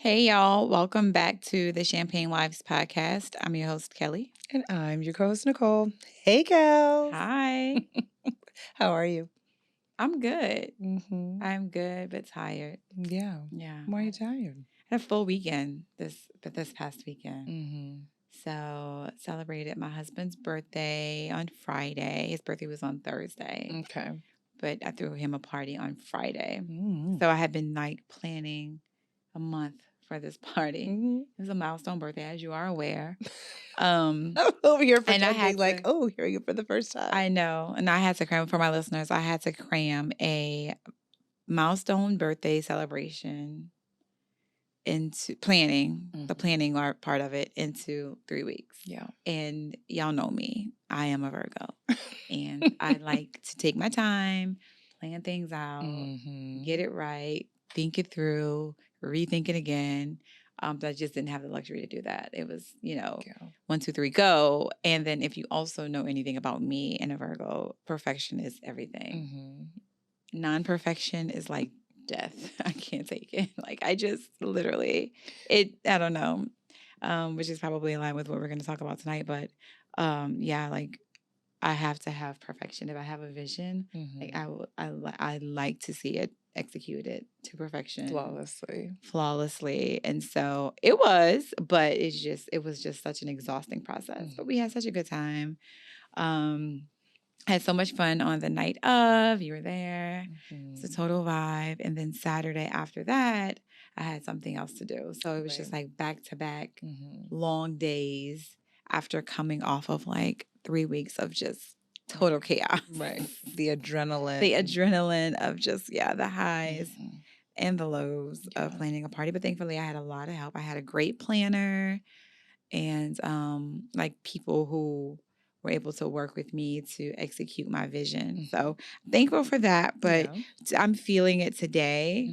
Hey, y'all. Welcome back to the Champagne Wives podcast. I'm your host, Kelly. And I'm your co-host, Nicole. Hey, gals. Hi. How are you? I'm good. Mm-hmm. I'm good, but tired. Yeah. Yeah. Why are I you tired? had a full weekend this past weekend. Mm-hmm. So celebrated my husband's birthday on Friday. His birthday was on Thursday, Okay. but I threw him a party on Friday. Mm-hmm. So I had been like planning a month for this party. Mm-hmm. It was a milestone birthday, as you are aware. I'm over here And I pretending had like, to, oh, hearing it for the first time. I know, and I had to cram for my listeners. I had to cram a milestone birthday celebration into the planning part of it into 3 weeks. Yeah. And y'all know me. I am a Virgo. And I like to take my time, plan things out, Mm-hmm. get it right, think it through, rethink it again. But I just didn't have the luxury to do that. It was, Yeah. 1, 2, 3, go. And then if you also know anything about me and a Virgo, perfection is everything. Mm-hmm. Non-perfection is like death. I can't take it. Like I just literally, I don't know, which is probably in line with what we're going to talk about tonight. But yeah, like I have to have perfection. If I have a vision, like I like to see it executed to perfection, flawlessly. And so it was, but it was just such an exhausting process. But we had such a good time. Had so much fun on the night of. You were there. It's a total vibe. And then Saturday after that, I had something else to do. So it was just like back to back long days after coming off of like 3 weeks of just total chaos. Right. The adrenaline. The adrenaline of just, the highs and the lows of planning a party. But thankfully, I had a lot of help. I had a great planner and like people who were able to work with me to execute my vision. So thankful for that. But I'm feeling it today.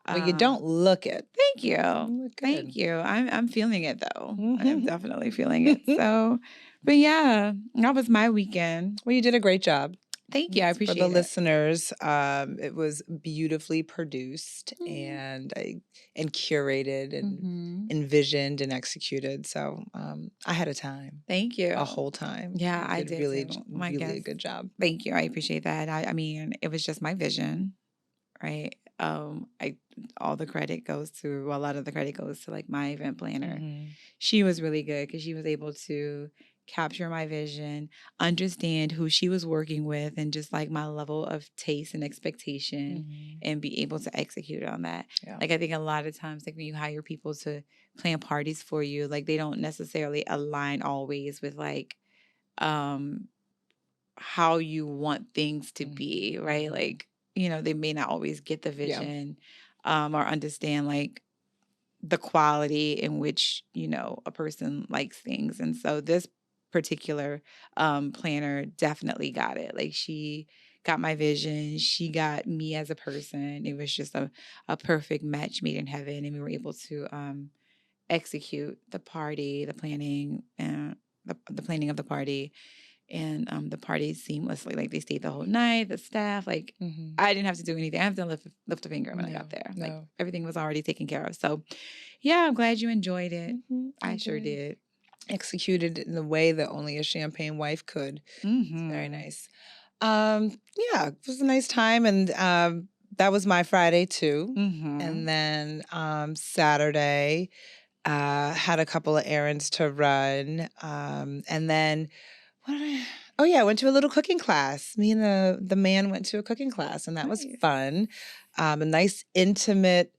Well, you don't look it. Thank you. Look good. Thank you. I'm feeling it though. I am definitely feeling it. So, but yeah, that was my weekend. Well, you did a great job. Thank you. I appreciate it. For the listeners, it was beautifully produced and curated and envisioned and executed. So I had a time. Thank you. A whole time. Yeah, I did really, too. really a good job. Thank you. I appreciate that. I mean, it was just my vision, right? All the credit goes to, well, a lot of the credit goes to like my event planner. She was really good because she was able to capture my vision, understand who she was working with, and just like my level of taste and expectation, and be able to execute on that. Yeah. Like I think a lot of times, like when you hire people to plan parties for you, like they don't necessarily align always with like how you want things to be, right? Like, they may not always get the vision or understand like the quality in which, a person likes things. And so this particular planner definitely got it. Like she got my vision. She got me as a person. It was just a perfect match made in heaven. And we were able to execute the party, the planning, and the planning of the party and the party seamlessly. Like they stayed the whole night, the staff, like I didn't have to do anything. I have to lift a finger when I got there. Like everything was already taken care of. So yeah, I'm glad you enjoyed it. I sure did. Executed in the way that only a champagne wife could. It's very nice. Yeah, it was a nice time. And that was my Friday too. And then Saturday, had a couple of errands to run. And then I went to a little cooking class. Me and the man went to a cooking class, and that was fun. A nice intimate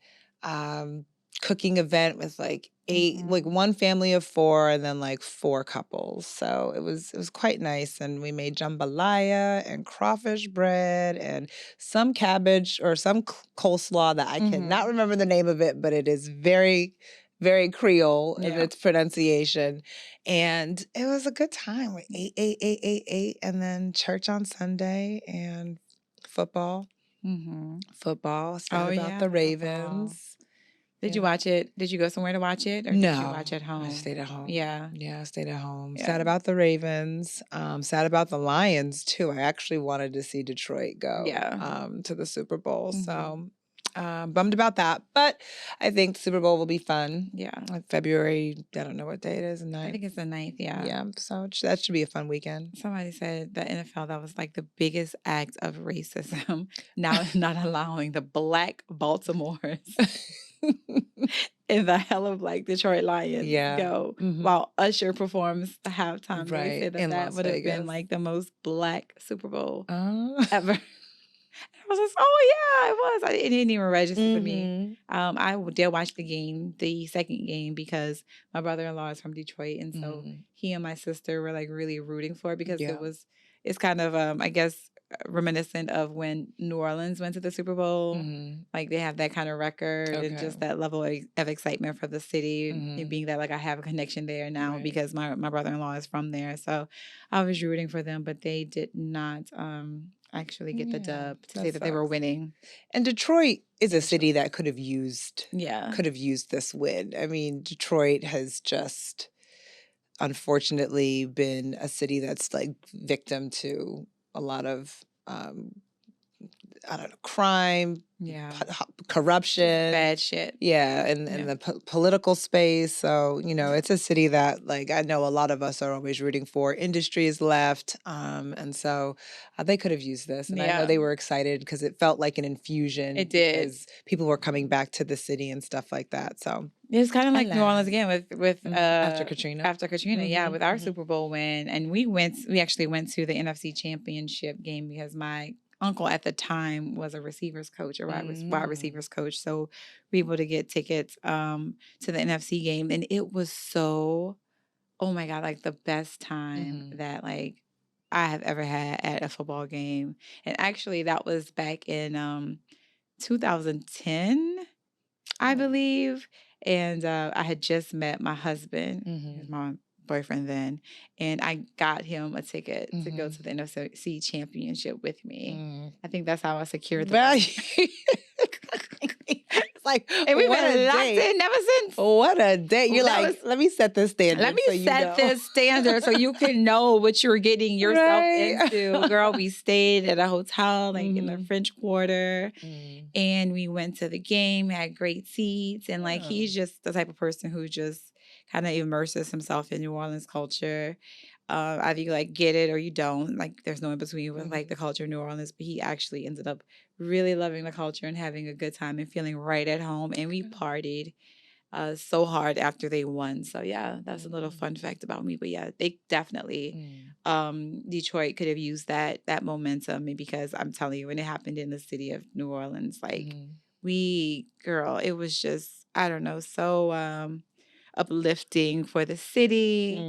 cooking event with like like one family of 4 and then like 4 couples. So it was quite nice. And we made jambalaya and crawfish bread and some cabbage or some coleslaw that I cannot remember the name of it, but it is very, very Creole in its pronunciation. And it was a good time. We ate, and then church on Sunday and football. Football. Sad about the Ravens. Did you watch it? Did you go somewhere to watch it? Or did you watch at home? I stayed at home. Yeah. Yeah, I stayed at home. Yeah. Sad about the Ravens. Sad about the Lions, too. I actually wanted to see Detroit go to the Super Bowl. So Bummed about that, but I think Super Bowl will be fun. Yeah. Like February, I don't know what day it is, the 9th. I think it's the 9th, yeah. Yeah, so that should be a fun weekend. Somebody said the NFL, that was like the biggest act of racism, now not allowing the Black Baltimore's in the hella Black Detroit Lions go, while Usher performs the halftime. They said that that would have been like the most Black Super Bowl ever. I was like, oh yeah, it was. It didn't even register for me. I did watch the game, the second game, because my brother-in-law is from Detroit, and so he and my sister were like really rooting for it because it's kind of I guess reminiscent of when New Orleans went to the Super Bowl. Like they have that kind of record and just that level of excitement for the city, and being that like I have a connection there now because my brother-in-law is from there. So I was rooting for them, but they did not actually get the dub to say that they were winning. And Detroit is a city that could have used this win. I mean, Detroit has just unfortunately been a city that's like victim to a lot of I don't know, crime, corruption, bad shit. Yeah, and the political space. So, you know, it's a city that like I know a lot of us are always rooting for. Industry is left. And so they could have used this. And I know they were excited because it felt like an infusion. It did. Because people were coming back to the city and stuff like that. So it was kind of like New Orleans again with after Katrina. After Katrina, yeah, with our Super Bowl win. And we actually went to the NFC Championship game because my uncle at the time was a receivers coach, a wide receivers coach. So we were able to get tickets to the NFC game. And it was so, oh my God, like the best time that like I have ever had at a football game. And actually that was back in 2010, I believe. And I had just met my husband, my boyfriend then, and I got him a ticket to go to the NFC Championship with me. I think that's how I secured the It's like, and we've been locked in ever since. What a day. You're like, let me set this standard. Let me set this standard so you can know what you're getting yourself into. Girl, we stayed at a hotel like in the French Quarter, and we went to the game, had great seats, and like he's just the type of person who just kind of immerses himself in New Orleans culture. Either you like get it or you don't. Like there's no in between with like the culture of New Orleans. But he actually ended up really loving the culture and having a good time and feeling right at home. And we partied so hard after they won. So yeah, that's a little fun fact about me. But yeah, they definitely Detroit could have used that momentum, because I'm telling you, when it happened in the city of New Orleans, like it was just, I don't know, so uplifting for the city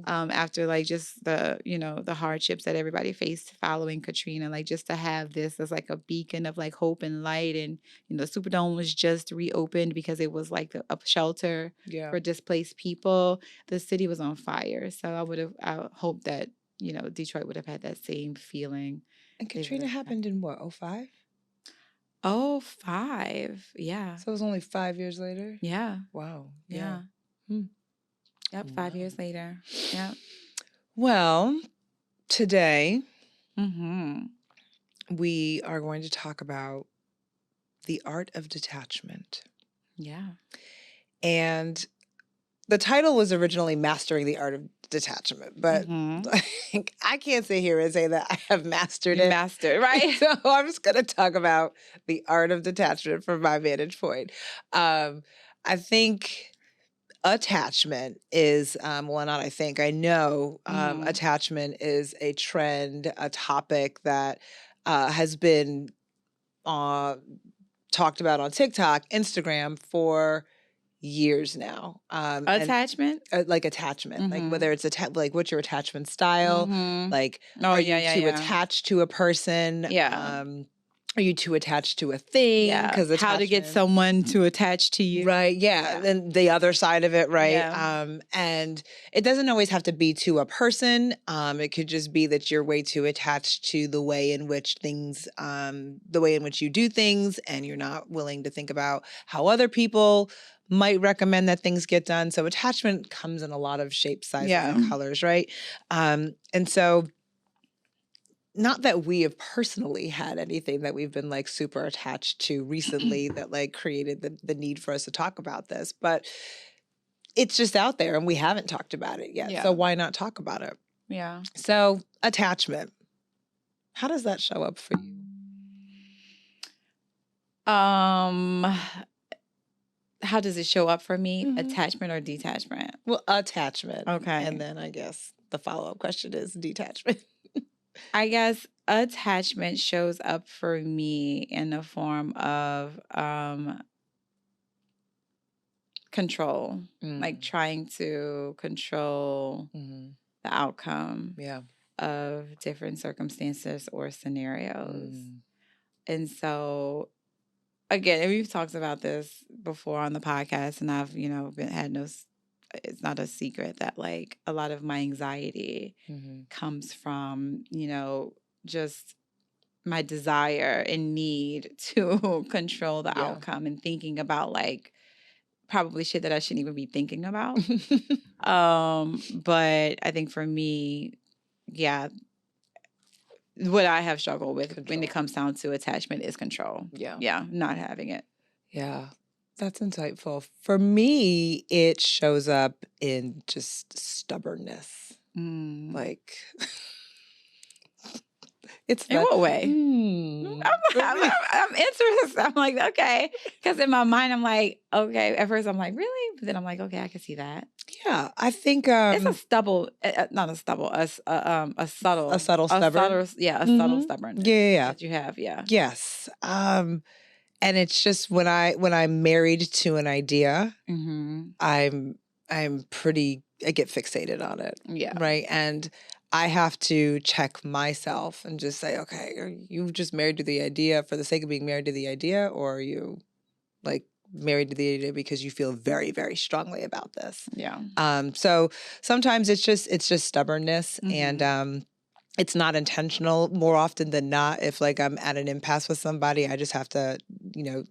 after like just the hardships that everybody faced following Katrina, like just to have this as like a beacon of like hope and light. And Superdome was just reopened because it was like a shelter for displaced people. The city was on fire, so I hope that Detroit would have had that same feeling. And Katrina happened in what, 2005? 2005, yeah. So it was only 5 years later? Yeah. Wow. Yeah. Yep, 5 years later. Yeah. Well, today we are going to talk about the art of detachment. Yeah. And the title was originally Mastering the Art of Detachment, but I can't sit here and say that I have mastered it. Mastered, right? So I'm just going to talk about the art of detachment from my vantage point. I think attachment is, I know attachment is a trend, a topic that has been talked about on TikTok, Instagram for years now. Attachment? Like attachment, like whether it's like what's your attachment style? Like, are you too attached to a person? Yeah. Are you too attached to a thing? Yeah. How to get someone to attach to you. Right. Yeah. And the other side of it. Right. Yeah. And it doesn't always have to be to a person. It could just be that you're way too attached to the way in which you do things, and you're not willing to think about how other people might recommend that things get done. So attachment comes in a lot of shapes, sizes, and colors. Right. And so not that we have personally had anything that we've been like super attached to recently that like created the need for us to talk about this, but it's just out there and we haven't talked about it yet. So why not talk about it? Yeah. So attachment, how does that show up for you? How does it show up for me? Attachment or detachment? Well, attachment. Okay. And then I guess the follow-up question is detachment. I guess attachment shows up for me in the form of control, like trying to control the outcome of different circumstances or scenarios. And so, again, we've talked about this before on the podcast, and I've, it's not a secret that like a lot of my anxiety comes from, just my desire and need to control the outcome and thinking about like probably shit that I shouldn't even be thinking about. But I think for me, what I have struggled with when it comes down to attachment is control. Yeah, not having it. Yeah, that's insightful. For me, it shows up in just stubbornness. Like, it's in what way? I'm interested. I'm like, okay, because in my mind, I'm like, okay. At first, I'm like, really, but then I'm like, okay, I can see that. Yeah, I think it's a stubble, not a stubble, a subtle stubborn. A subtle stubbornness. Yeah, that you have. Yeah. Yes. And it's just when I'm married to an idea, I get fixated on it. Yeah. Right. And I have to check myself and just say, okay, are you just married to the idea for the sake of being married to the idea, or are you like married to the idea because you feel very, very strongly about this? Yeah. So sometimes it's just stubbornness, and it's not intentional. More often than not, if like I'm at an impasse with somebody, I just have to,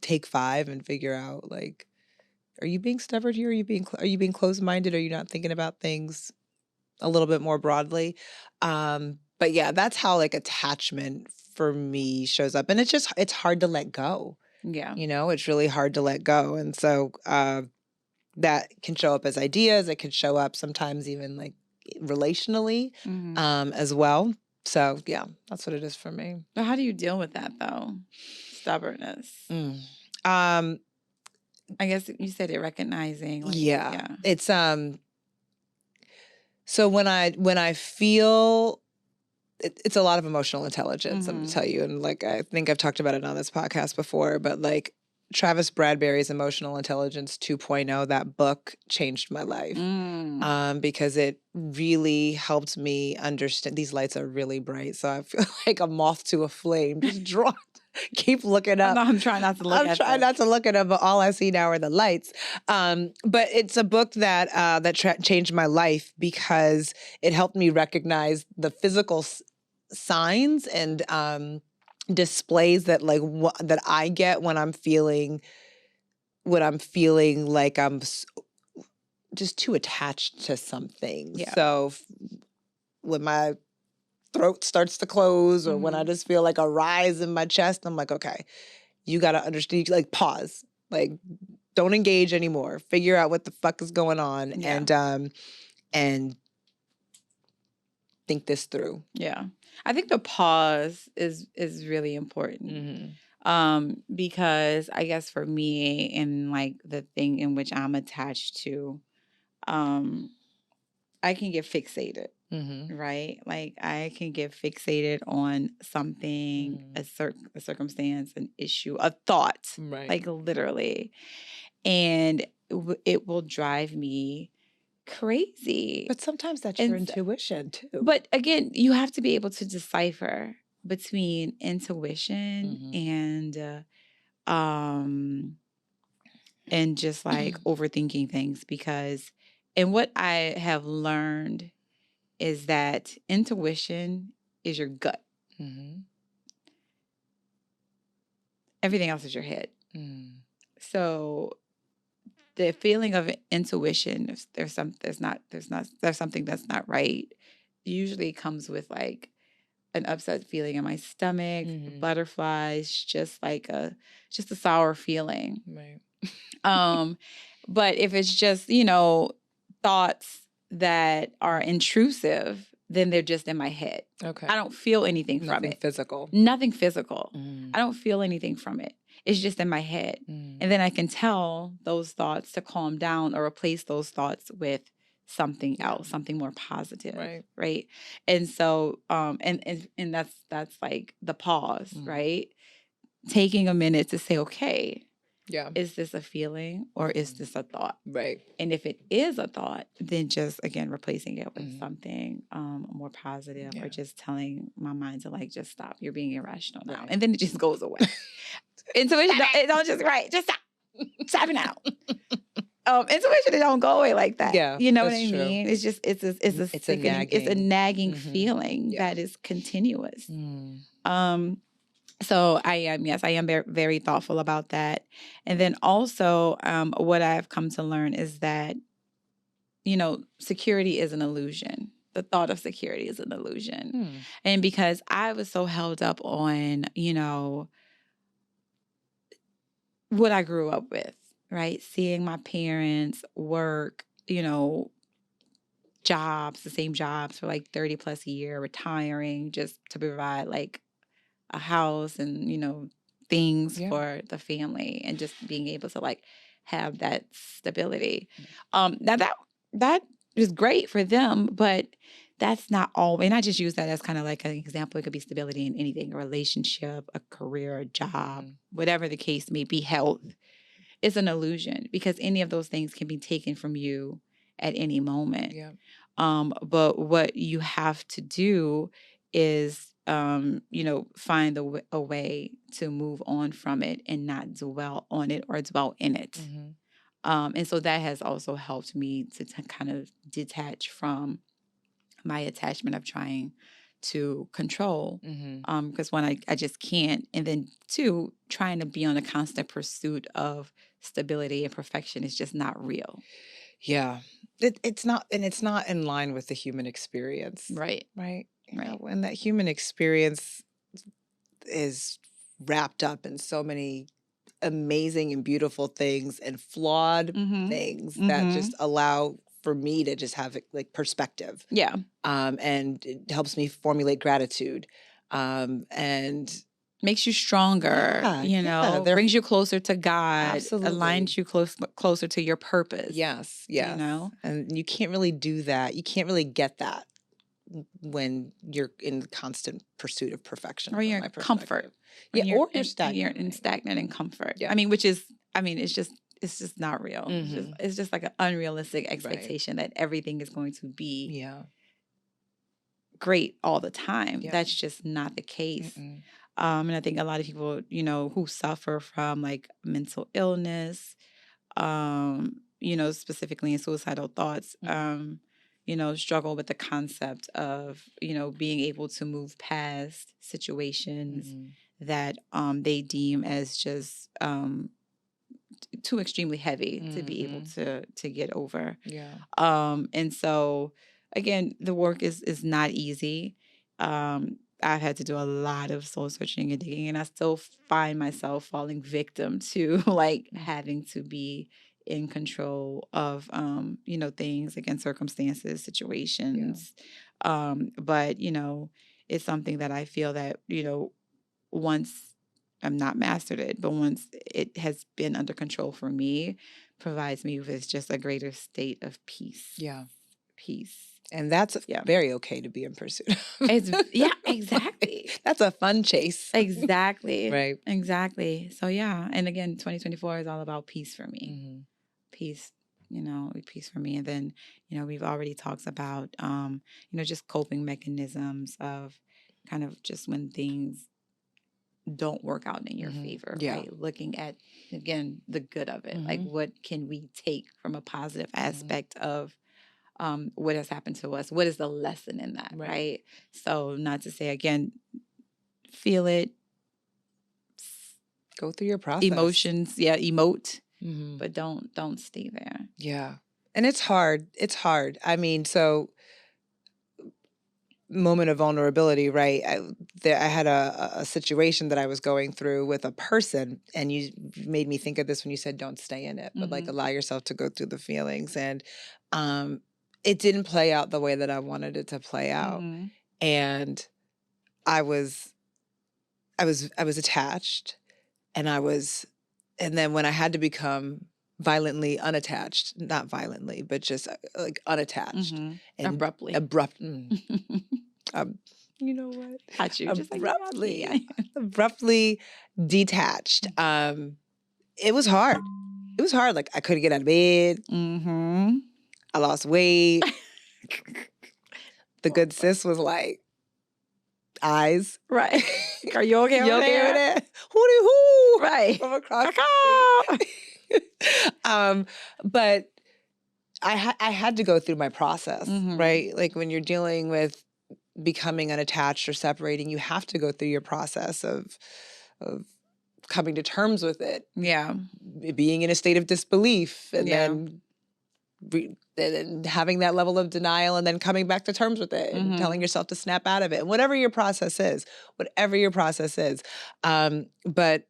take 5 and figure out like, are you being stubborn here? Are you being closed-minded? Are you not thinking about things a little bit more broadly? But yeah, that's how like attachment for me shows up, and it's hard to let go. Yeah. It's really hard to let go, and so that can show up as ideas. It can show up sometimes even like relationally as well. So yeah, that's what it is for me. But how do you deal with that though? Stubbornness. I guess you said it recognizing. Like, yeah. It's so when I feel it's a lot of emotional intelligence, I'm gonna tell you. And like I think I've talked about it on this podcast before, but like Travis Bradberry's Emotional Intelligence 2.0, that book changed my life because it really helped me understand. These lights are really bright, so I feel like a moth to a flame, just drawn. Keep looking up. I'm trying not to look at it. I'm trying not to look at it, but all I see now are the lights. But it's a book that changed my life because it helped me recognize the physical signs and displays that like that I get when I'm feeling like I'm just too attached to something. Yeah. So when my throat starts to close or when I just feel like a rise in my chest, I'm like, okay, you got to understand, like pause, like don't engage anymore. Figure out what the fuck is going on and think this through. Yeah. I think the pause is really important. Because I guess for me and like the thing in which I'm attached to, I can get fixated. Right? Like I can get fixated on something, a circumstance, an issue, a thought, like literally. And it will drive me crazy. But sometimes that's your intuition too. But again, you have to be able to decipher between intuition and just like overthinking things, because and what I have learned is that intuition is your gut. Everything else is your head. So the feeling of intuition, if there's something that's not right, usually comes with like an upset feeling in my stomach, Mhm. butterflies, just a sour feeling. Right. But if it's just, thoughts that are intrusive, then they're just in my head. Okay. I don't feel anything from Nothing it. physical. Nothing physical. Mm. I don't feel anything from it. It's just in my head. Mm. And then I can tell those thoughts to calm down or replace those thoughts with something else, something more positive. Right. And so, and that's like the pause, right? Taking a minute to say, okay, is this a feeling or is this a thought? Right. And if it is a thought, then just, again, replacing it with something more positive or just telling my mind to just stop. You're being irrational now. Right. And then it just goes away. Intuition, it don't just, just stop. Stop it now. Intuition, it don't go away like that. Yeah, you know what I mean? It's just, it's a nagging feeling that is continuous. So I am very, very thoughtful about that. And then also what I've come to learn is that, security is an illusion. The thought of security is an illusion. And because I was so held up on, what I grew up with, right? Seeing my parents work, jobs, the same jobs for 30 plus a year, retiring just to provide a house and, things for the family and just being able to have that stability. Now that is great for them, but that's not all. And I just use that as kind of like an example. It could be stability in anything, a relationship, a career, a job, whatever the case may be, health. It's an illusion because any of those things can be taken from you at any moment. But what you have to do is, find a way to move on from it and not dwell on it or dwell in it. And so that has also helped me to kind of detach from my attachment of trying to control. Because one, I just can't. And then two, trying to be on a constant pursuit of stability and perfection is just not real. Yeah. It's not in line with the human experience. Right. Right. When that human experience is wrapped up in so many amazing and beautiful things and flawed things that just allow for me to just have perspective. Yeah. And it helps me formulate gratitude. And makes you stronger, brings you closer to God, aligns you closer to your purpose. Yes. And you can't really do that. You can't really get that when you're in constant pursuit of perfection. Or you're in comfort. Or you're stagnant. You're in stagnant and comfort. Yeah. It's just not real. It's just like an unrealistic expectation that everything is going to be great all the time. That's just not the case. And I think a lot of people, who suffer from mental illness, specifically in suicidal thoughts, struggle with the concept of, being able to move past situations that they deem as just too extremely heavy to be able to get over. And so again, the work is not easy. I've had to do a lot of soul searching and digging, and I still find myself falling victim to having to be in control of things, again, circumstances, situations. But it's something that I feel that once I'm not mastered it, but once it has been under control for me, provides me with just a greater state of peace. Peace. And that's very okay to be in pursuit. Exactly. That's a fun chase. Exactly. Right. Exactly. So and again, 2024 is all about peace for me. Peace, peace for me. And then, we've already talked about, just coping mechanisms of kind of just when things don't work out in your favor, right? Looking at, again, the good of it. What can we take from a positive aspect of what has happened to us? What is the lesson in that, right? So not to say, again, feel it. Go through your process. Emotions, emote, but don't stay there. Yeah. And it's hard. I mean, so moment of vulnerability, right? I had a situation that I was going through with a person, and you made me think of this when you said don't stay in it, but like allow yourself to go through the feelings. And it didn't play out the way that I wanted it to play out. And I was attached, and then when I had to become violently unattached, not violently, but just like unattached and abruptly. You know what? Got you. Just like abruptly detached. It was hard. It was hard. Like I couldn't get out of bed. I lost weight. The good sis was like, eyes. Right. Are you okay over there? Over there? Hooty-hoo. Right. From across but I had to go through my process, right? Like when you're dealing with becoming unattached or separating, you have to go through your process of coming to terms with it. Yeah. Being in a state of disbelief, and then having that level of denial, and then coming back to terms with it and telling yourself to snap out of it. Whatever your process is. But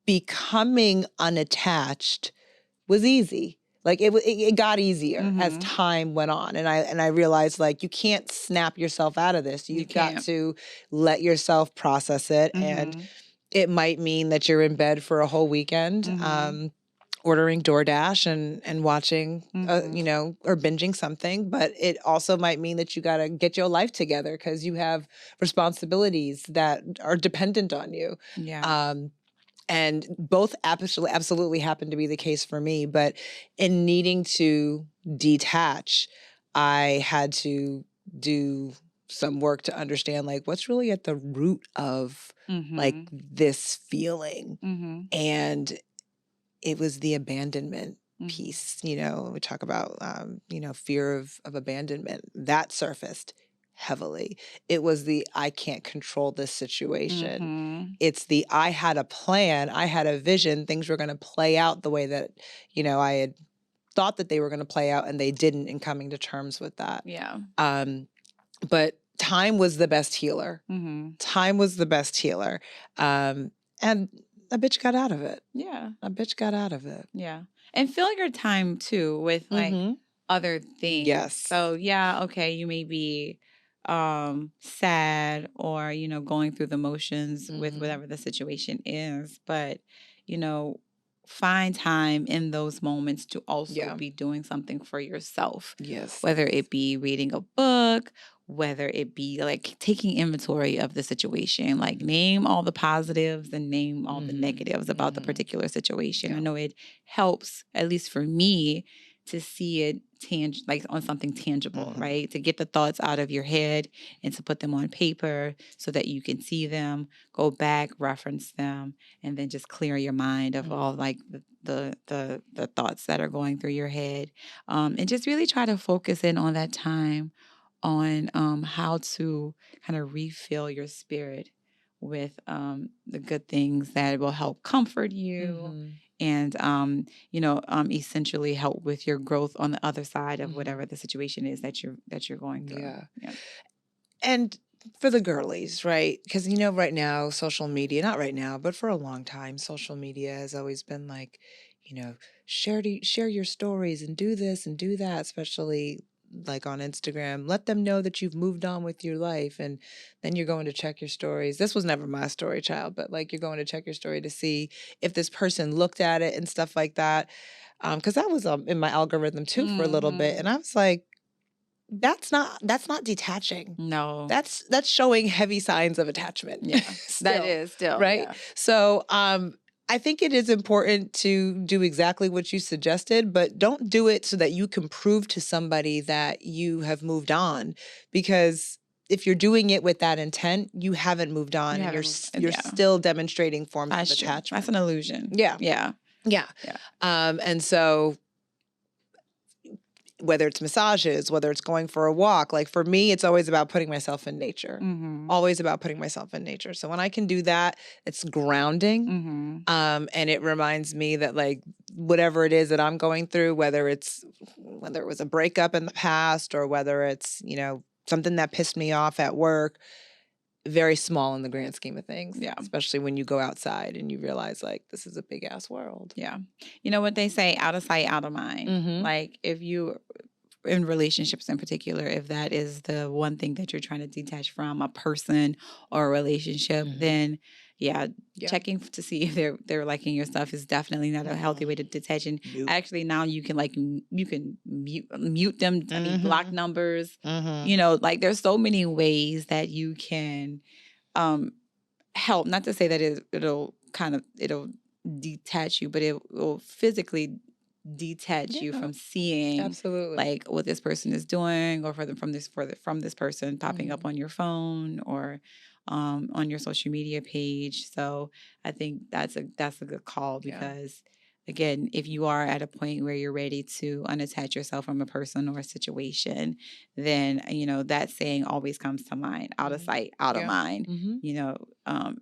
becoming unattached was easy. Like it got easier as time went on, and I realized like you can't snap yourself out of this. You've got to let yourself process it, and it might mean that you're in bed for a whole weekend, ordering DoorDash and watching, or binging something. But it also might mean that you got to get your life together because you have responsibilities that are dependent on you. Yeah. And both absolutely happened to be the case for me. But in needing to detach, I had to do some work to understand like what's really at the root of like this feeling. And it was the abandonment piece. We talk about, fear of abandonment. That surfaced heavily. It was the I can't control this situation. It's the I had a plan, I had a vision, things were going to play out the way that, I had thought that they were going to play out, and they didn't, in coming to terms with that. Yeah. But time was the best healer. Time was the best healer. And a bitch got out of it. Yeah. A bitch got out of it. Yeah. And fill your time too with like other things. Yes. So yeah, okay, you may be sad or, going through the motions with whatever the situation is, but, find time in those moments to also be doing something for yourself. Yes. Whether it be reading a book, whether it be like taking inventory of the situation, like name all the positives and name all the negatives about the particular situation. I know it helps, at least for me, to see it like on something tangible, right? To get the thoughts out of your head and to put them on paper so that you can see them, go back, reference them, and then just clear your mind of all like the thoughts that are going through your head. And just really try to focus in on that time on how to kind of refill your spirit with the good things that will help comfort you and, essentially help with your growth on the other side of whatever the situation is that you're going through. Yeah. And for the girlies, right? Because, right now, social media, not right now, but for a long time, social media has always been like, share your stories and do this and do that, especially like on Instagram. Let them know that you've moved on with your life, and then you're going to check your stories. This was never my story, child, but like you're going to check your story to see if this person looked at it and stuff like that. Because that was in my algorithm too for a little bit, and I was like, that's not detaching. No. That's showing heavy signs of attachment. Yeah. That is still. Right. Yeah. So I think it is important to do exactly what you suggested, but don't do it so that you can prove to somebody that you have moved on. Because if you're doing it with that intent, you haven't moved on, and you're still demonstrating forms of attachment. That's an illusion. Yeah. Yeah. Yeah. And so whether it's massages, whether it's going for a walk, like for me, it's always about putting myself in nature. Always about putting myself in nature. So when I can do that, it's grounding. And it reminds me that like whatever it is that I'm going through, whether it was a breakup in the past, or whether it's, something that pissed me off at work, very small in the grand scheme of things. Yeah. Especially when you go outside and you realize, like, this is a big ass world. Yeah. You know what they say, out of sight, out of mind. Like, if you, in relationships in particular, if that is the one thing that you're trying to detach from, a person or a relationship, then checking to see if they're liking your stuff is definitely not a healthy way to detach. And actually now you can mute them, I mean, block numbers, like there's so many ways that you can help, not to say that it'll detach you, but it will physically detach you from seeing like what this person is doing, or from this person popping up on your phone or on your social media page. So I think that's a good call, because again, if you are at a point where you're ready to unattach yourself from a person or a situation, then that saying always comes to mind: out of sight, out of mind.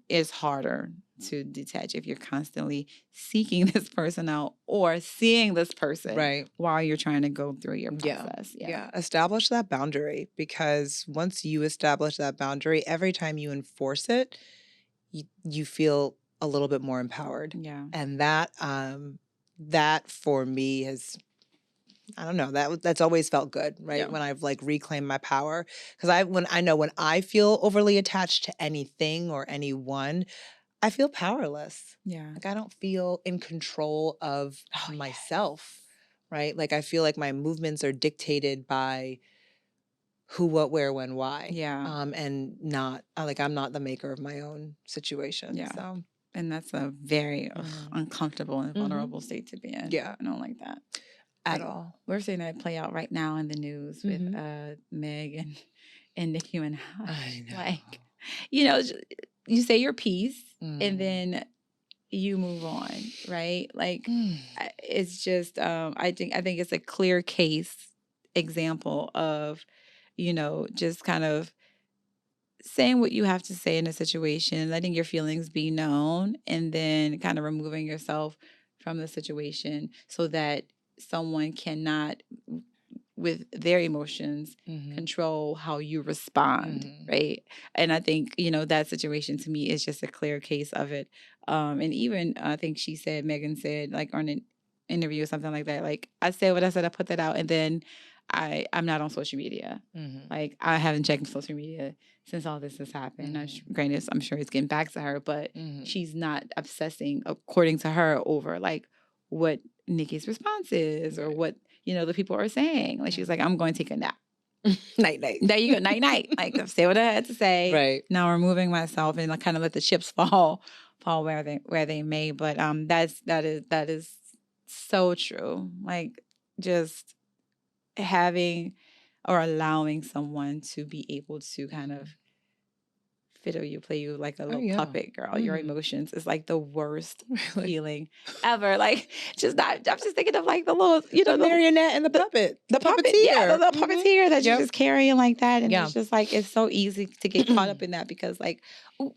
It's harder to detach if you're constantly seeking this person out or seeing this person while you're trying to go through your process. Yeah. Establish that boundary, because once you establish that boundary, every time you enforce it, you feel a little bit more empowered. Yeah. And that for me has, I don't know, that's always felt good, right? Yeah. When I've like reclaimed my power, because when I feel overly attached to anything or anyone, I feel powerless. Yeah. Like I don't feel in control of myself, right? Like I feel like my movements are dictated by who, what, where, when, why. Yeah. And not like I'm not the maker of my own situation. Yeah. So. And that's a very uncomfortable and vulnerable state to be in. Yeah. I don't like that At all. We're seeing that play out right now in the news with Meg and Nicki Minaj. I know. Like, you say your piece and then you move on, right? Like, it's just, I think it's a clear case example of, just kind of saying what you have to say in a situation, letting your feelings be known, and then kind of removing yourself from the situation so that someone cannot, with their emotions, control how you respond, right? And I think, that situation to me is just a clear case of it. And even I think Megan said, like on an interview or something like that, like, I said what I said, I put that out, and then I'm not on social media. Like, I haven't checked social media since all this has happened. Granted, I'm sure it's getting back to her, but she's not obsessing, according to her, over like what Nikki's response is or what the people are saying. Like, she's like, I'm going to take a nap. Night night. There you go, night night. Like, I've said what I had to say. Right. Now removing myself and like kind of let the chips fall where they may. But that is so true. Like, just having or allowing someone to be able to kind of fiddle you, play you like a little puppet, girl. Your emotions is like the worst feeling ever. Like, I'm just thinking of like the little, the marionette and the puppet. The puppeteer. Yeah, the little puppeteer that you're just carrying like that. And Yeah. it's just like, it's so easy to get caught up in that because like, ooh,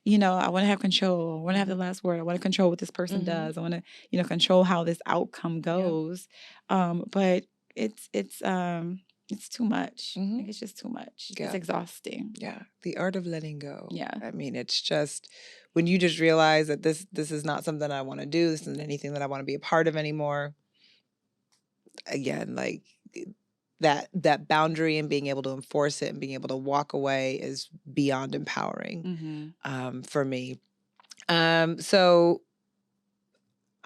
I want to have control. I want to have the last word. I want to control what this person does. I want to, control how this outcome goes. But it's too much. Like, it's just too much. Yeah. It's exhausting. Yeah. The art of letting go. Yeah. I mean, it's just when you just realize that this is not something I want to do. This isn't anything that I want to be a part of anymore. Again, like that boundary and being able to enforce it and being able to walk away is beyond empowering for me. So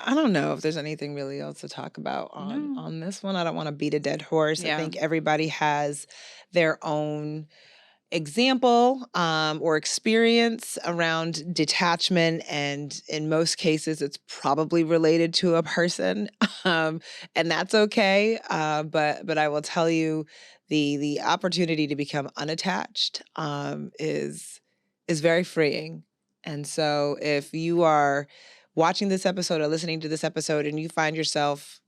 I don't know if there's anything really else to talk about on this one. I don't want to beat a dead horse. Yeah. I think everybody has their own example or experience around detachment, and in most cases it's probably related to a person, and that's okay. But I will tell you, the opportunity to become unattached is very freeing. And so if you are watching this episode or listening to this episode and you find yourself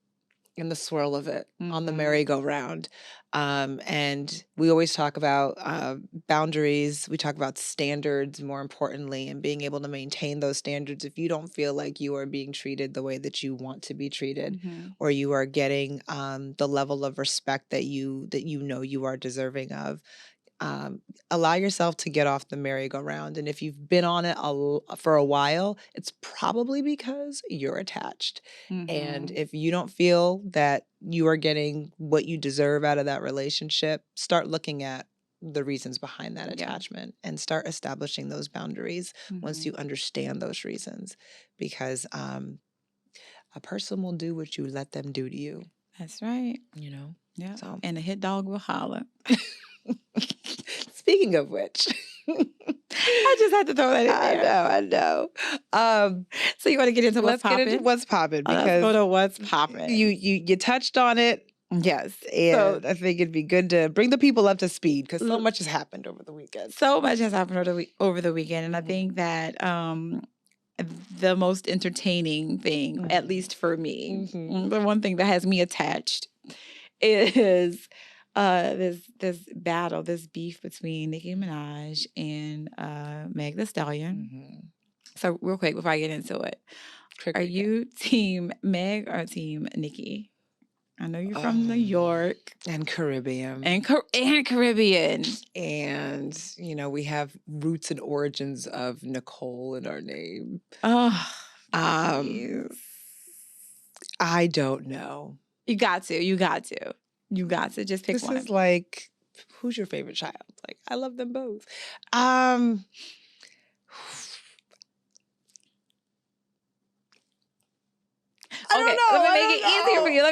in the swirl of it on the merry-go-round, and we always talk about boundaries. We talk about standards, more importantly, and being able to maintain those standards. If you don't feel like you are being treated the way that you want to be treated, or you are getting the level of respect that you know you are deserving of, allow yourself to get off the merry-go-round. And if you've been on it for a while, it's probably because you're attached. And if you don't feel that you are getting what you deserve out of that relationship, start looking at the reasons behind that attachment and start establishing those boundaries once you understand those reasons. Because a person will do what you let them do to you. That's right. You know? Yeah. So. And a hit dog will holler. Speaking of which, I just had to throw that in there. I know. So you want to get into what's popping? Let's get into what's popping because let's go to what's popping. You touched on it. Yes. And so, I think it'd be good to bring the people up to speed because so much has happened over the weekend. So much has happened over the weekend. And I think that the most entertaining thing, at least for me, the one thing that has me attached is this battle, this beef between Nicki Minaj and Meg Thee Stallion. So real quick before I get into it, are you team Meg or team Nicki? I know you're from New York. And Caribbean. And Caribbean. And, you know, we have roots and origins of Nicole in our name. Oh, I don't know. You got to just pick one. This is like, who's your favorite child? Like, I love them both. Let me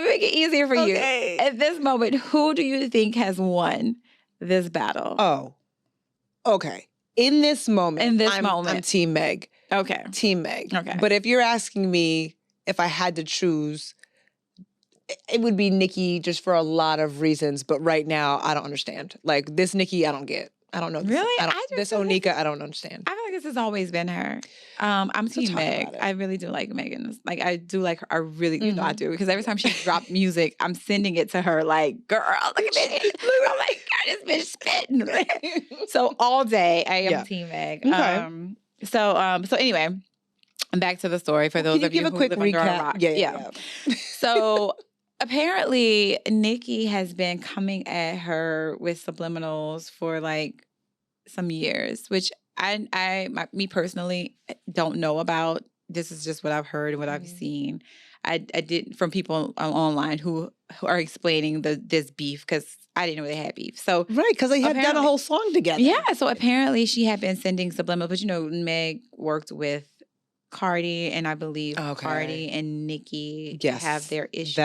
make it easier for you. At this moment, who do you think has won this battle? Oh, okay. In this moment, I'm Team Meg. Okay. Team Meg. Okay. But if you're asking me if I had to choose, it would be Nicki just for a lot of reasons. But right now, I don't understand. Like, this Nicki, I don't get. I don't know. Really? This Onika, I don't understand. I feel like this has always been her. I'm Team Meg. I really do like Megan. Like, I do like her. I really, you know, I do. Because every time she dropped music, I'm sending it to her like, girl, look at this. I'm like, God, this bitch spitting. So all day, I am Team Meg. Okay. So anyway, back to the story for those of you who live under a rock. Yeah. So apparently, Nicki has been coming at her with subliminals for like some years, which me personally don't know about. This is just what I've heard and what I've seen. I did from people online who are explaining this beef because I didn't know they had beef. So because they had done a whole song together. Yeah, so apparently she had been sending subliminals, but you know, Meg worked with Cardi, and I believe Cardi and Nicki have their issues.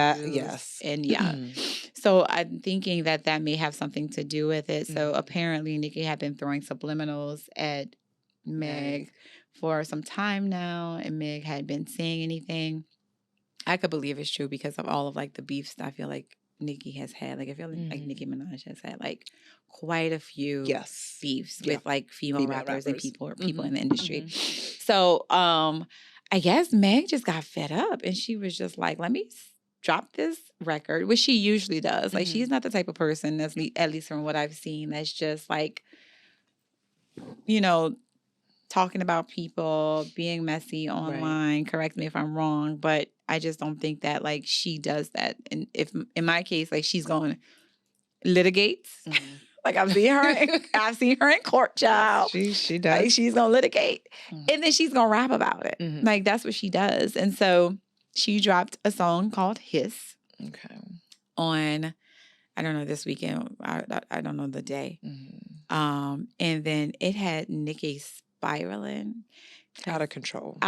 And so I'm thinking that may have something to do with it. So apparently Nicki had been throwing subliminals at Meg for some time now, and Meg had been saying anything. I could believe it's true because of all of like the beefs I feel like Nicki has had. Like I feel like Nicki Minaj has had like quite a few beefs with like female rappers and people in the industry. So I guess Meg just got fed up and she was just like, let me drop this record, which she usually does. Like she's not the type of person that's at least from what I've seen that's just like, you know, talking about people, being messy online. Correct me if I'm wrong, but I just don't think that like she does that. And if in my case, like she's going litigate. Like I've seen her in court, child. She does. Like she's gonna litigate, and then she's gonna rap about it. Like that's what she does. And so she dropped a song called "Hiss." On, I don't know, this weekend. I don't know the day. And then it had Nicki spiraling out of control.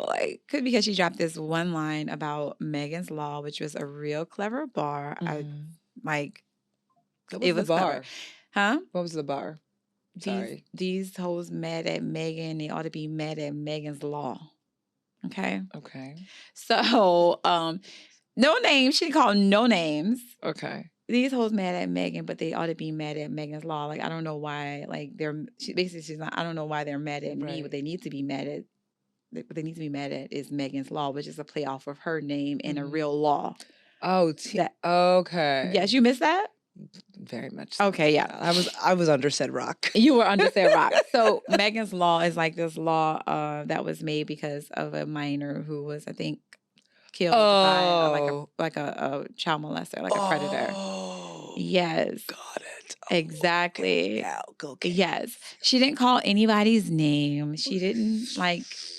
Like because she dropped this one line about Megan's Law, which was a real clever bar. What was the bar? Clever. Huh? What was the bar? Sorry. These hoes mad at Megan. They ought to be mad at Megan's Law. Okay. So, no names. She didn't call no names. Okay. These hoes mad at Megan, but they ought to be mad at Megan's Law. Like I don't know why. Like she's not. I don't know why they're mad at me. What they need to be mad at. What they need to be mad at is Megan's Law, which is a play off of her name and a real law. Oh, okay. Yes, you missed that. Very much so. Okay, yeah. I was under said rock. You were under said rock. So Megan's Law is like this law that was made because of a minor who was, I think, killed by like a child molester, like a predator. Yes. Got it. Exactly. Go Yes. She didn't call anybody's name. She didn't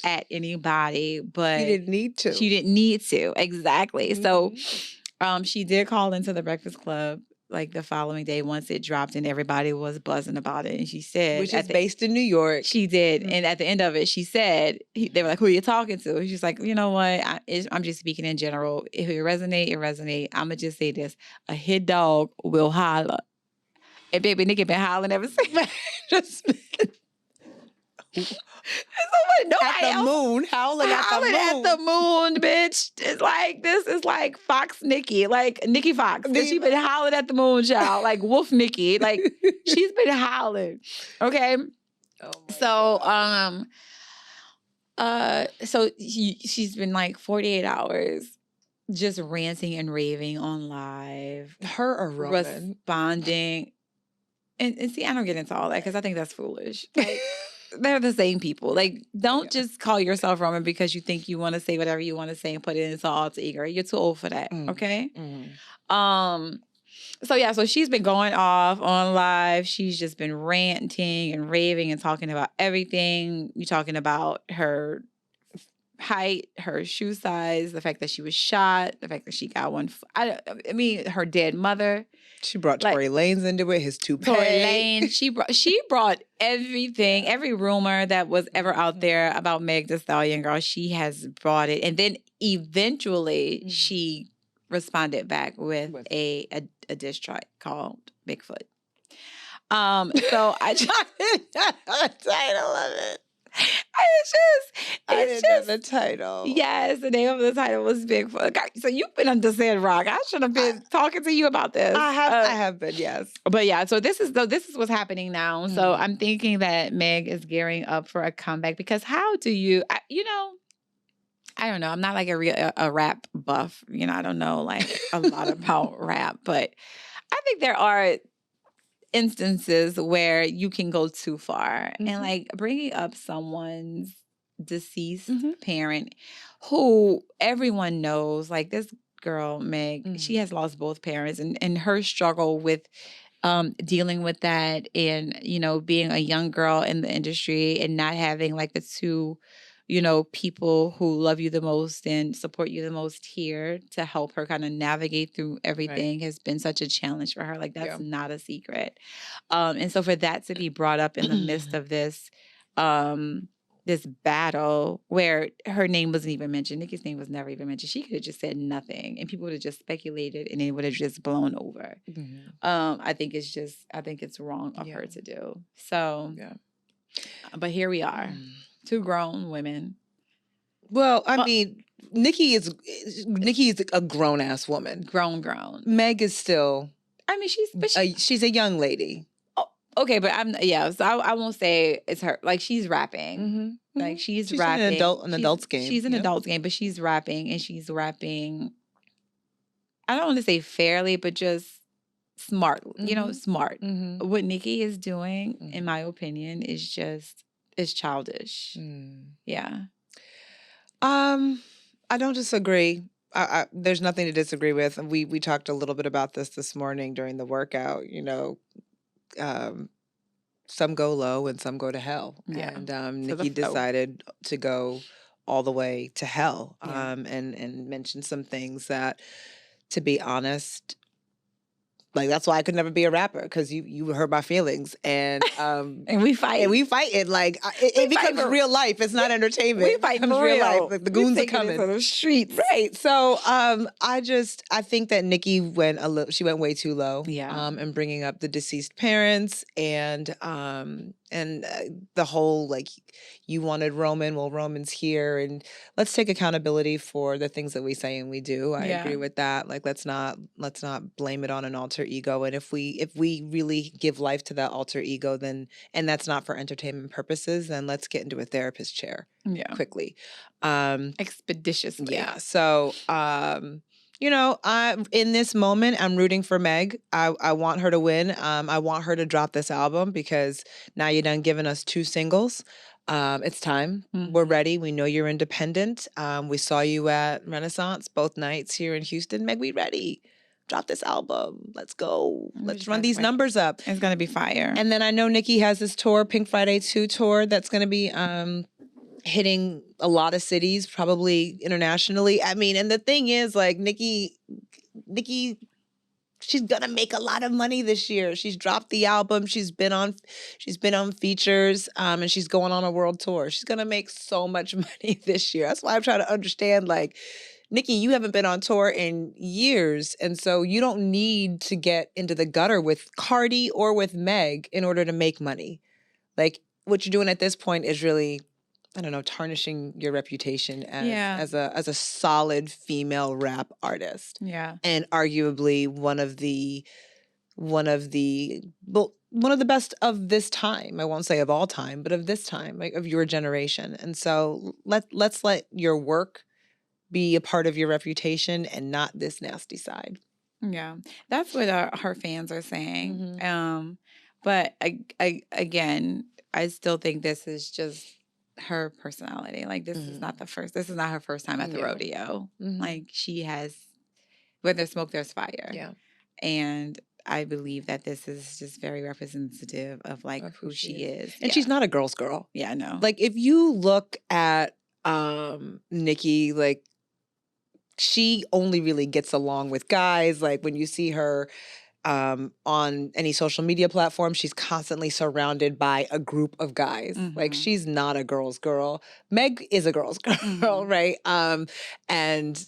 at anybody, but she didn't need to. She didn't need to. Exactly. So she did call into the Breakfast Club like the following day once it dropped and everybody was buzzing about it. And she said, which is based in New York. She did. And at the end of it, she said, they were like, who are you talking to? She's like, you know what? I'm just speaking in general. If it resonate, it resonate. I'm going to just say this. A hit dog will holler. And baby, Nikki been hollering ever since. Just at the moon, howling at the moon, bitch. It's like this is like Fox Nikki, like Nikki Fox. She been howling at the moon, child, like Wolf Nikki. Like she's been howling. Okay. So she's been like 48 hours just ranting and raving on live. Her or Roman responding. And see, I don't get into all that because I think that's foolish. Like, they're the same people. Like, don't just call yourself Roman because you think you want to say whatever you want to say and put it into alter ego. You're too old for that. Okay. So she's been going off on live. She's just been ranting and raving and talking about everything. You're talking about her height, her shoe size, the fact that she was shot, the fact that she got one. I mean, her dead mother. She brought Tory Lanez into it, his toupee. Tory Lanez. She brought everything, every rumor that was ever out there about Meg Thee Stallion, girl. She has brought it, and then eventually she responded back with a diss track called Bigfoot. So I just the title of it. I didn't know the title. Yes, the name of the title was Bigfoot. So you've been under Sand Rock. I should have been talking to you about this. I have been, yes. But yeah, so this is what's happening now. So I'm thinking that Meg is gearing up for a comeback because how do you, I don't know. I'm not like a rap buff. I don't know like a lot about rap, but I think there are instances where you can go too far and like bringing up someone's deceased parent who everyone knows, like this girl Meg, she has lost both parents, and her struggle with dealing with that, and being a young girl in the industry and not having like the two people who love you the most and support you the most here to help her kind of navigate through everything has been such a challenge for her. Like that's not a secret. And so for that to be brought up in the midst of this, this battle where her name wasn't even mentioned, Nikki's name was never even mentioned. She could have just said nothing and people would have just speculated and it would have just blown over. I think it's wrong of her to do. So, but here we are. Two grown women. Well, I mean, Nikki is a grown ass woman. Grown. Meg is still. I mean, she's a young lady. Oh, okay, but So I won't say it's her. Like she's rapping. Like she's rapping. An adult's game. She's an adult's game, but she's rapping and she's rapping. I don't want to say fairly, but just smart. Smart. What Nikki is doing, in my opinion, is childish. Yeah. I don't disagree. There's nothing to disagree with. And we talked a little bit about this morning during the workout. Some go low and some go to hell. Yeah. And Nikki decided to go all the way to hell. And mentioned some things that, to be honest, like that's why I could never be a rapper, because you hurt my feelings, and and we fight it like it becomes real life. It's not entertainment. We fight for real life. Like the goons are coming to the streets, right? So I think that Nikki went way too low. Yeah. And bringing up the deceased parents and the whole like you wanted Roman, well Roman's here, and let's take accountability for the things that we say and we do. I agree with that. Like let's not blame it on an alter ego. And if we really give life to that alter ego, then, and that's not for entertainment purposes, then let's get into a therapist chair quickly, expeditiously. Yeah. So in this moment, I'm rooting for Meg. I want her to win. I want her to drop this album because now you're done giving us 2 singles. It's time. We're ready. We know you're independent. We saw you at Renaissance both nights here in Houston. Meg, we ready. drop this album. Let's go. Let's run That's these what- numbers up. It's going to be fire. And then I know Nicki has this tour, Pink Friday 2 tour, that's going to be hitting a lot of cities, probably internationally. I mean, and the thing is, like, Nicki, she's gonna make a lot of money this year. She's dropped the album. She's been on features, and she's going on a world tour. She's gonna make so much money this year. That's why I'm trying to understand, like, Nicki, you haven't been on tour in years, and so you don't need to get into the gutter with Cardi or with Meg in order to make money. Like, what you're doing at this point is really, I don't know, tarnishing your reputation as a solid female rap artist. Yeah. And arguably one of the best of this time. I won't say of all time, but of this time, like, of your generation. And so let's let your work be a part of your reputation and not this nasty side. Yeah. That's what her fans are saying. Mhm. But again, I still think this is just her personality. Like, this is not her first time at the rodeo. Like, she has, where there's smoke, there's fire. Yeah. And I believe that this is just very representative of, like, who she is. And she's not a girl's girl. Yeah, I know. Like, if you look at Nicki, like, she only really gets along with guys. Like, when you see her on any social media platform, she's constantly surrounded by a group of guys. Like, she's not a girl's girl. Meg is a girl's girl, right? And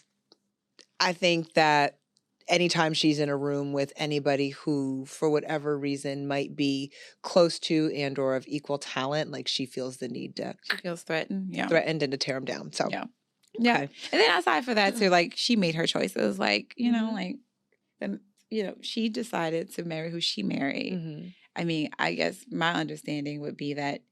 I think that anytime she's in a room with anybody who, for whatever reason, might be close to and or of equal talent, like, she feels the need to... She feels threatened. Yeah. Threatened and to tear them down. So, yeah. Yeah. And then aside for that too, like, she made her choices. Like, you know, like, she decided to marry who she married. I mean, I guess my understanding would be that,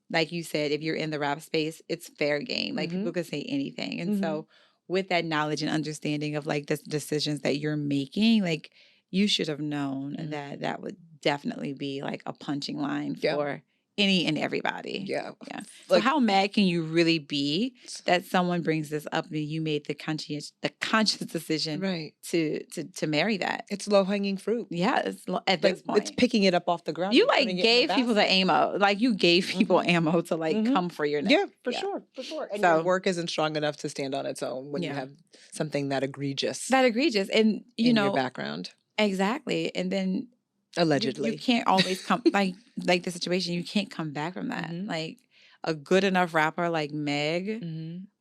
like you said, if you're in the rap space, it's fair game. Like, people could say anything. And so with that knowledge and understanding of, like, the decisions that you're making, like, you should have known that that would definitely be, like, a punching line for any and everybody. Yeah. So how mad can you really be that someone brings this up and you made the conscious decision to marry that? It's low hanging fruit. Yeah, it's at this point. It's picking it up off the ground. You, like, gave people the ammo. Like, you gave people ammo to, like, come for your neck. Yeah, for sure. And your work isn't strong enough to stand on its own when you have something that egregious. And, you know, your background. Exactly. And then allegedly you can't always come like the situation, you can't come back from that. Like, a good enough rapper like Meg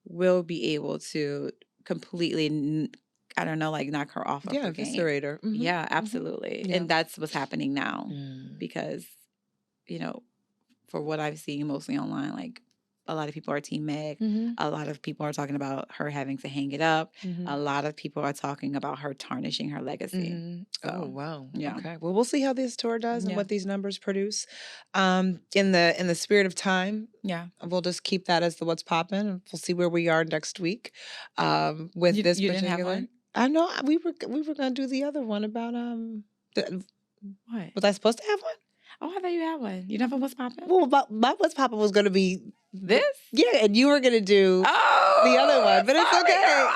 will be able to completely, I don't know, like, knock her off of her game. Eviscerate her. Yeah, absolutely. And that's what's happening now because, you know, for what I've seen mostly online, like, a lot of people are Team Meg. A lot of people are talking about her having to hang it up. A lot of people are talking about her tarnishing her legacy. So, oh, wow. Yeah. Okay. Well, we'll see how this tour does and what these numbers produce. In the spirit of time, we'll just keep that as the what's poppin'. And we'll see where we are next week. With this you particular. Didn't have one? I know we were gonna do the other one about what? Was I supposed to have one? Oh, I thought you had one. You never what's poppin'? Well, my what's poppin' was gonna be this. Yeah, and you were gonna do the other one, but it's okay. No,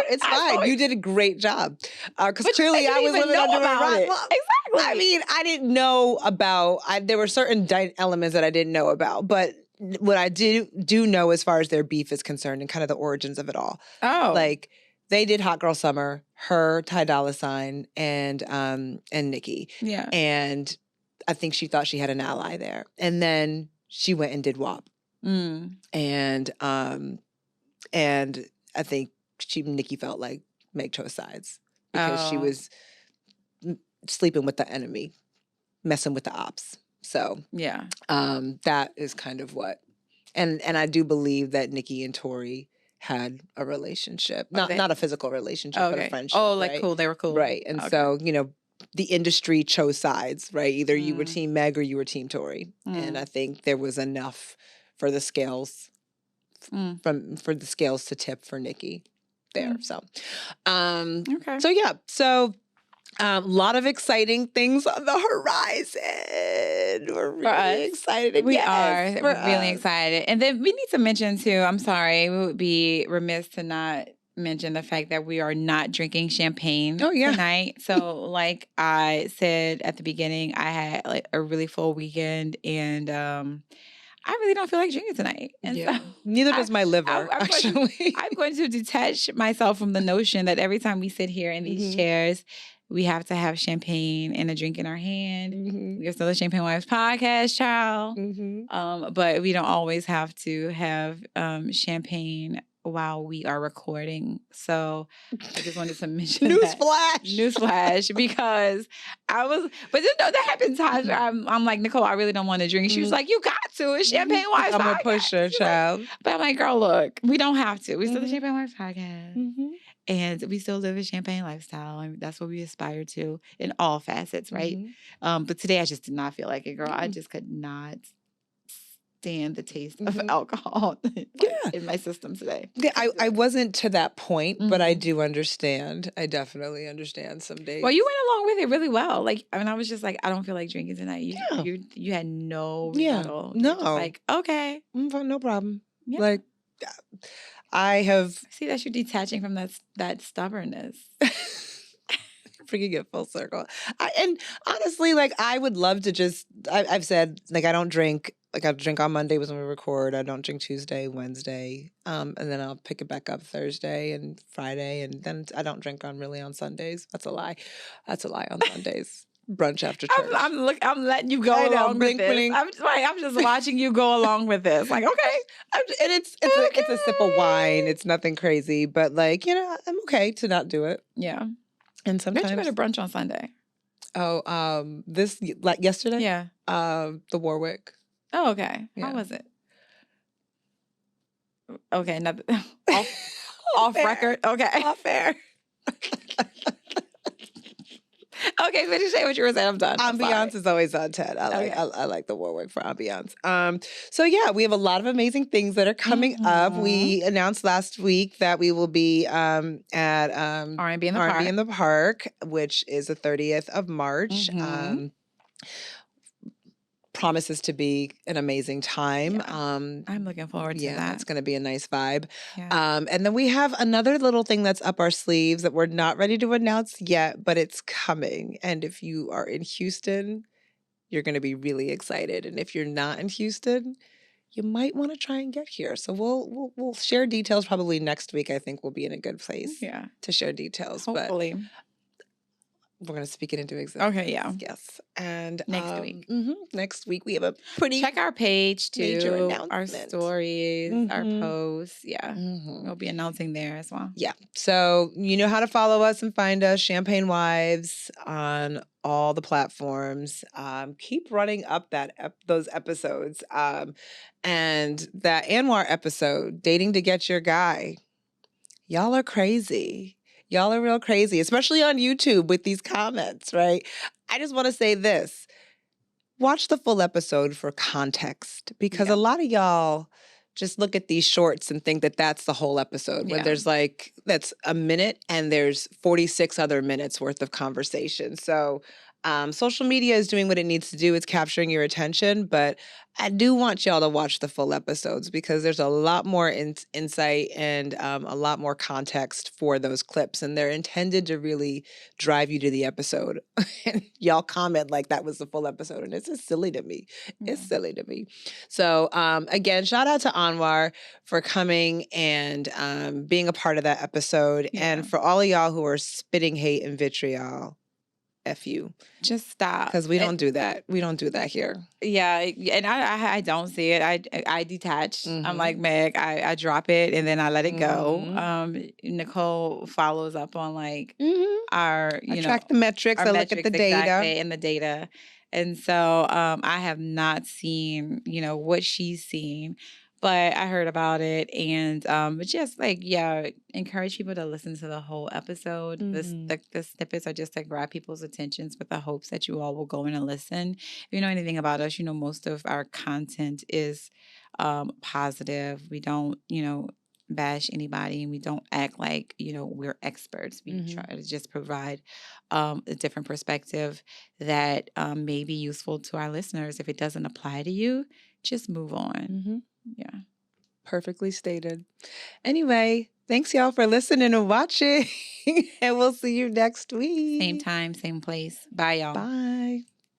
it's fine. You did a great job. Because clearly I was living under a rock. Well, exactly. I mean, I didn't know about. There were certain elements that I didn't know about, but what I do know as far as their beef is concerned and kind of the origins of it all. Oh, like, they did Hot Girl Summer, her, Ty Dolla $ign, and Nicki. Yeah, and I think she thought she had an ally there, and then she went and did WAP. And I think Nicki felt like Meg chose sides because she was sleeping with the enemy, messing with the ops. So yeah, that is kind of what, and I do believe that Nicki and Tory had a relationship, not a physical relationship, but a friendship. Oh, like, right? cool, they were cool, right? And so, you know, the industry chose sides, right? Either you were Team Meg or you were Team Tory, and I think there was enough for the scales, for the scales to tip for Nicki there. So, okay. So yeah, so. A lot of exciting things on the horizon. We're really excited. We are really excited. And then we need to mention too, I'm sorry, we would be remiss to not mention the fact that we are not drinking champagne yeah. tonight. So, like I said at the beginning, I had like a really full weekend, and I really don't feel like drinking tonight. And so neither does my liver, actually. I'm going to detach myself from the notion that every time we sit here in these chairs, we have to have champagne and a drink in our hand. We are still the Champagne Wives podcast, child. But we don't always have to have champagne while we are recording. So I just wanted to mention Newsflash, because but you know, there have been times where I'm like, Nicole, I really don't want to drink. She was like, you got to. It's Champagne Wives I'm podcast. a pusher, child. Like, but I'm like, girl, look, we don't have to. We're still the Champagne Wives podcast. And we still live a champagne lifestyle. And that's what we aspire to in all facets, right? But today I just did not feel like it, girl. I just could not stand the taste of alcohol in my system today. Yeah, I wasn't to that point, but I do understand. I definitely understand some days. Well, you went along with it really well. Like, I mean, I was just like, I don't feel like drinking tonight. You had no rebuttal. No. Just like, okay. No problem. Yeah. Like, I have... See, that's you detaching from that stubbornness. Bringing it full circle. And honestly, like, I would love to just... I've said, like, I don't drink... Like, I drink on Monday when we record. I don't drink Tuesday, Wednesday. And then I'll pick it back up Thursday and Friday. And then I don't drink on Sundays. That's a lie. That's a lie on Sundays. Brunch after church. I'm letting you go along with this. I'm just watching you go along with this. Like, okay. And it's a sip of wine. It's nothing crazy. But, like, you know, I'm okay to not do it. Yeah. And sometimes... Where'd you go to brunch on Sunday? Oh, like yesterday? Yeah. The Warwick. Oh, okay. Yeah. How was it? Okay, off record. Okay. Off air. Okay, finish saying what you were saying. I'm done. Ambiance is always on 10. I like the Warwick for ambiance. So yeah, we have a lot of amazing things that are coming up. We announced last week that we will be at R&B in the Park, which is the 30th of March. Promises to be an amazing time. Yeah. I'm looking forward to that. Yeah, it's going to be a nice vibe. Yeah. And then we have another little thing that's up our sleeves that we're not ready to announce yet, but it's coming. And if you are in Houston, you're going to be really excited. And if you're not in Houston, you might want to try and get here. So we'll share details probably next week. I think we'll be in a good place to share details. Hopefully. But we're going to speak it into existence. Okay, yeah. Yes. And next week we have a pretty... Check our page too. Major announcement. Our stories, our posts. Yeah. We'll be announcing there as well. Yeah. So you know how to follow us and find us, Champagne Wives, on all the platforms. Keep running up those episodes. And that Anwar episode, Dating to Get Your Guy. Y'all are crazy. Y'all are real crazy, especially on YouTube with these comments, right? I just want to say this. Watch the full episode for context, because a lot of y'all just look at these shorts and think that that's the whole episode, when there's like, that's a minute and there's 46 other minutes worth of conversation. So social media is doing what it needs to do. It's capturing your attention, but I do want y'all to watch the full episodes, because there's a lot more insight and a lot more context for those clips, and they're intended to really drive you to the episode. And y'all comment like that was the full episode, and it's just silly to me. It's silly to me. So again, shout out to Anwar for coming and being a part of that episode, and for all of y'all who are spitting hate and vitriol. F you. Just stop. Because we don't do that. We don't do that here. Yeah. And I don't see it. I detach. I'm like Meg. I drop it and then I let it go. Nicole follows up on like our, I track the metrics. I look at the data. Exactly, and the data. And so I have not seen, what she's seen. But I heard about it, and just like, encourage people to listen to the whole episode. The snippets are just to grab people's attentions with the hopes that you all will go in and listen. If you know anything about us, most of our content is positive. We don't, bash anybody, and we don't act like, we're experts. We try to just provide a different perspective that may be useful to our listeners. If it doesn't apply to you, just move on. Yeah. Perfectly stated. Anyway, thanks y'all for listening and watching. And we'll see you next week. Same time, same place. Bye, y'all. Bye.